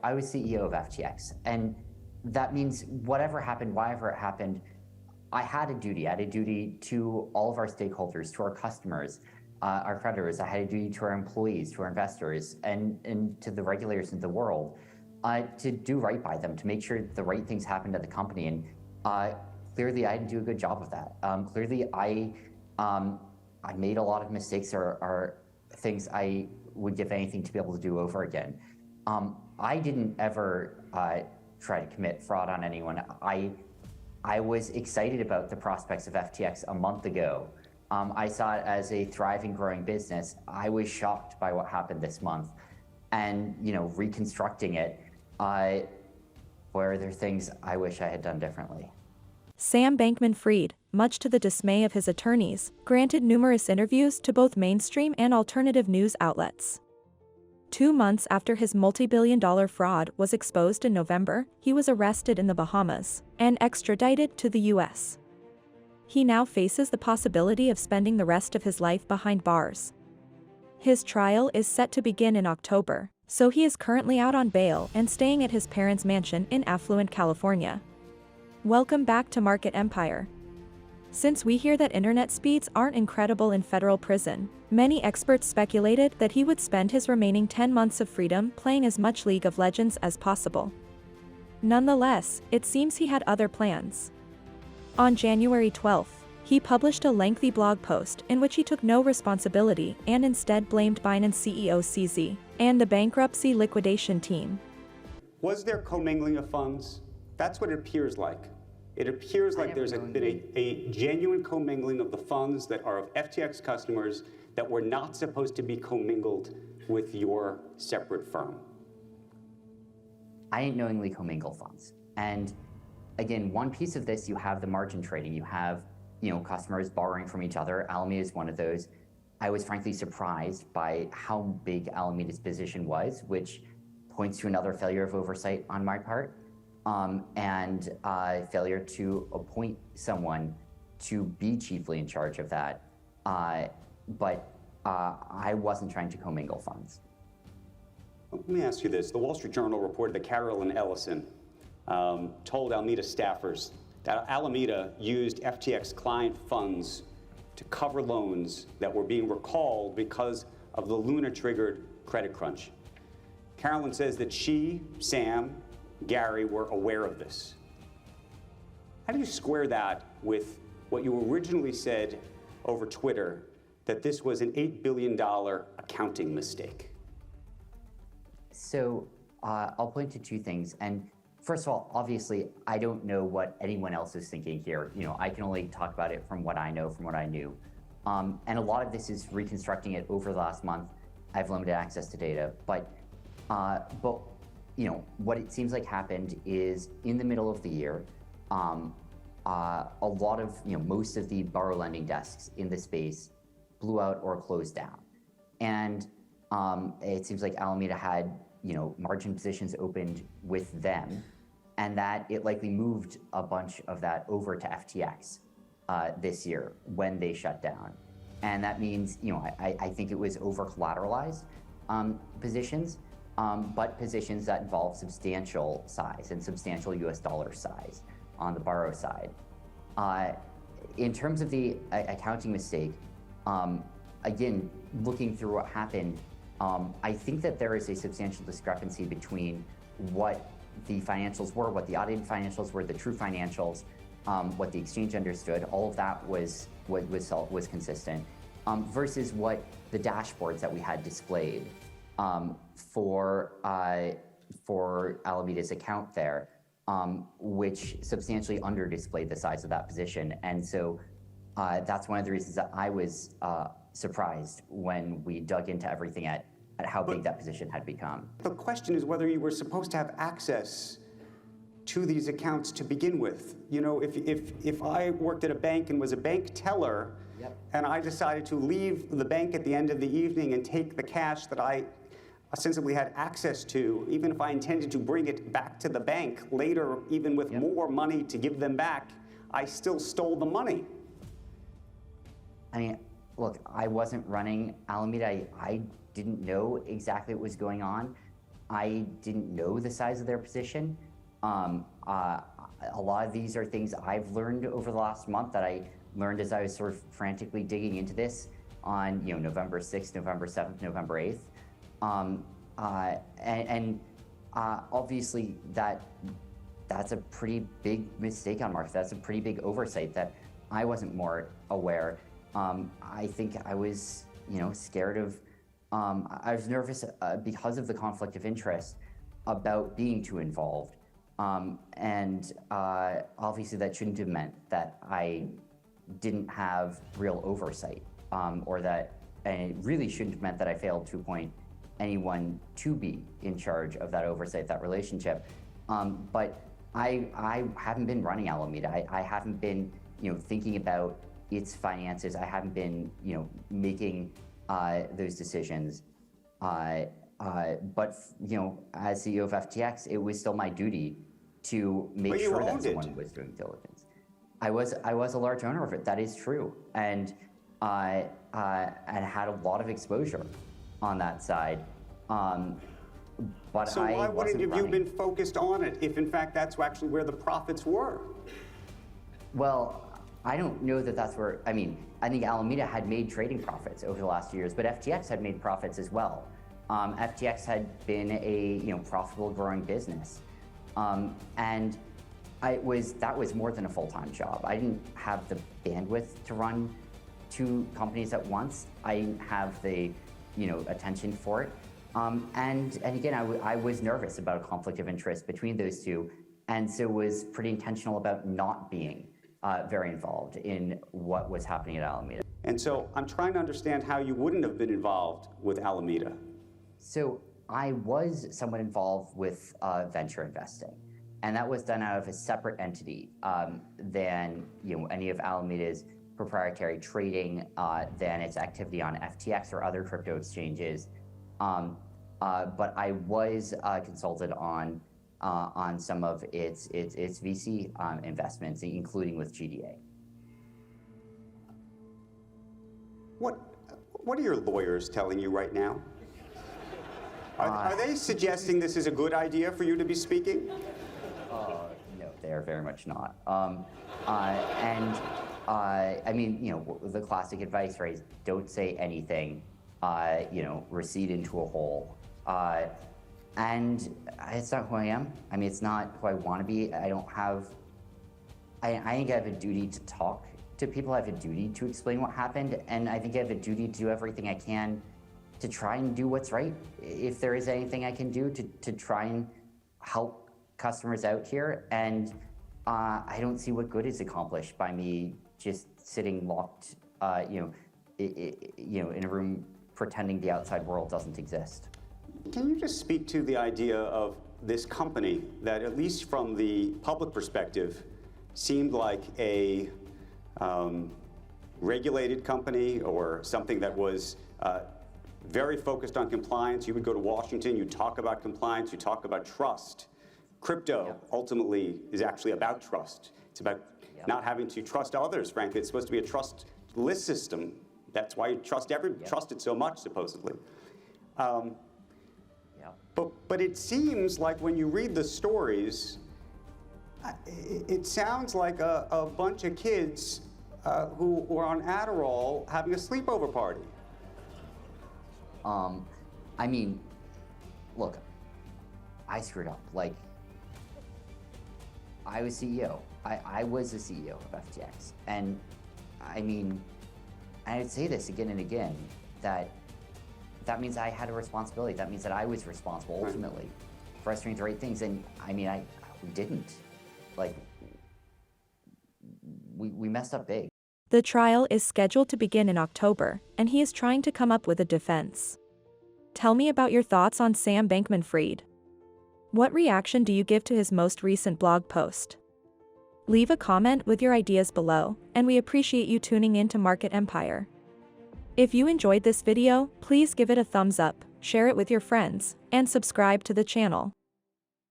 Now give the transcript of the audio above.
I was CEO of FTX, and that means whatever happened, wherever it happened, I had a duty. I had a duty to all of our stakeholders, to our customers, our creditors. I had a duty to our employees, to our investors, and to the regulators in the world to do right by them, to make sure the right things happened at the company. And clearly, I didn't do a good job of that. Clearly, I made a lot of mistakes or things I would give anything to be able to do over again. I didn't ever try to commit fraud on anyone. I was excited about the prospects of FTX a month ago. I saw it as a thriving, growing business. I was shocked by what happened this month, and reconstructing it. Where there are things I wish I had done differently. Sam Bankman-Fried, much to the dismay of his attorneys, granted numerous interviews to both mainstream and alternative news outlets. 2 months after his multi-billion-dollar fraud was exposed in November, he was arrested in the Bahamas and extradited to the U.S. He now faces the possibility of spending the rest of his life behind bars. His trial is set to begin in October, so he is currently out on bail and staying at his parents' mansion in affluent California. Welcome back to Market Empire. Since we hear that internet speeds aren't incredible in federal prison, many experts speculated that he would spend his remaining 10 months of freedom playing as much League of Legends as possible. Nonetheless, it seems he had other plans. On January 12th, he published a lengthy blog post in which he took no responsibility and instead blamed Binance CEO CZ and the bankruptcy liquidation team. Was there commingling of funds? That's what it appears like. It appears like there's been a genuine commingling of the funds that are of FTX customers that were not supposed to be commingled with your separate firm. I didn't knowingly commingle funds. And again, one piece of this, you have the margin trading. You have customers borrowing from each other. Alameda is one of those. I was frankly surprised by how big Alameda's position was, which points to another failure of oversight on my part. And failure to appoint someone to be chiefly in charge of that. But I wasn't trying to commingle funds. Let me ask you this. The Wall Street Journal reported that Carolyn Ellison told Alameda staffers that Alameda used FTX client funds to cover loans that were being recalled because of the Luna-triggered credit crunch. Carolyn says that she, Sam, Gary were aware of this. How do you square that with what you originally said over Twitter, that this was an $8 billion accounting mistake? So I'll point to two things. And first of all, obviously, I don't know what anyone else is thinking here. I can only talk about it from what I know, from what I knew. And a lot of this is reconstructing it over the last month. I have limited access to data, but what it seems like happened is in the middle of the year, a lot of, most of the borrow lending desks in the space blew out or closed down. And it seems like Alameda had, margin positions opened with them, and that it likely moved a bunch of that over to FTX this year when they shut down. And that means, I think it was over collateralized positions. But positions that involve substantial size and substantial US dollar size on the borrow side. In terms of the accounting mistake, again, looking through what happened, I think that there is a substantial discrepancy between what the financials were, what the audited financials were, the true financials, what the exchange understood. All of that was consistent, versus what the dashboards that we had displayed for Alameda's account there, which substantially under-displayed the size of that position. And so that's one of the reasons that I was surprised when we dug into everything at how big that position had become. The question is whether you were supposed to have access to these accounts to begin with. If I worked at a bank and was a bank teller, yep, and I decided to leave the bank at the end of the evening and take the cash that I ostensibly had access to, even if I intended to bring it back to the bank later, even with yep, more money to give them back, I still stole the money. I mean, look, I wasn't running Alameda. I didn't know exactly what was going on. I didn't know the size of their position. A lot of these are things I've learned over the last month that I learned as I was sort of frantically digging into this on November 6th, November 7th, November 8th. Obviously that's a pretty big mistake on March. That's a pretty big oversight that I wasn't more aware. I think I was scared of, I was nervous because of the conflict of interest about being too involved. Obviously that shouldn't have meant that I didn't have real oversight, and it really shouldn't have meant that I failed to appoint anyone to be in charge of that oversight, that relationship. But I haven't been running Alameda. I haven't been thinking about its finances. I haven't been making those decisions. But as CEO of FTX, it was still my duty to make sure that someone was doing diligence. I was a large owner of it. That is true, and had a lot of exposure on that side. But so why wouldn't you have been focused on it if, in fact, that's actually where the profits were? Well, I don't know that that's where. I mean, I think Alameda had made trading profits over the last few years, but FTX had made profits as well. FTX had been a profitable, growing business. And that was more than a full-time job. I didn't have the bandwidth to run two companies at once. I didn't have the attention for it. And again, I was nervous about a conflict of interest between those two, and so was pretty intentional about not being very involved in what was happening at Alameda. And so I'm trying to understand how you wouldn't have been involved with Alameda. So I was somewhat involved with venture investing, and that was done out of a separate entity than any of Alameda's proprietary trading, than its activity on FTX or other crypto exchanges. But I was consulted on some of its VC investments, including with GDA. What are your lawyers telling you right now? Are they suggesting this is a good idea for you to be speaking? No, they are very much not. I mean, the classic advice, right? Don't say anything. Recede into a hole. And it's not who I am. I mean, it's not who I want to be. I think I have a duty to talk to people. I have a duty to explain what happened. And I think I have a duty to do everything I can to try and do what's right. If there is anything I can do to try and help customers out here. And I don't see what good is accomplished by me just sitting locked, in a room pretending the outside world doesn't exist. Can you just speak to the idea of this company that, at least from the public perspective, seemed like a regulated company or something that was very focused on compliance? You would go to Washington, you talk about compliance, you talk about trust. Crypto ultimately is actually about trust. It's about not having to trust others, frankly. It's supposed to be a trustless system. That's why you trust trust it so much, supposedly. But it seems like when you read the stories, it sounds like a bunch of kids who were on Adderall having a sleepover party. I mean, look, I screwed up. Like, I was CEO. I was the CEO of FTX. And I mean, I'd say this again and again, that means I had a responsibility. That means that I was responsible ultimately for us doing the right things. And I mean, we didn't. Like, we messed up big. The trial is scheduled to begin in October, and he is trying to come up with a defense. Tell me about your thoughts on Sam Bankman-Fried. What reaction do you give to his most recent blog post? Leave a comment with your ideas below, and we appreciate you tuning in to Market Empire. If you enjoyed this video, please give it a thumbs up, share it with your friends, and subscribe to the channel.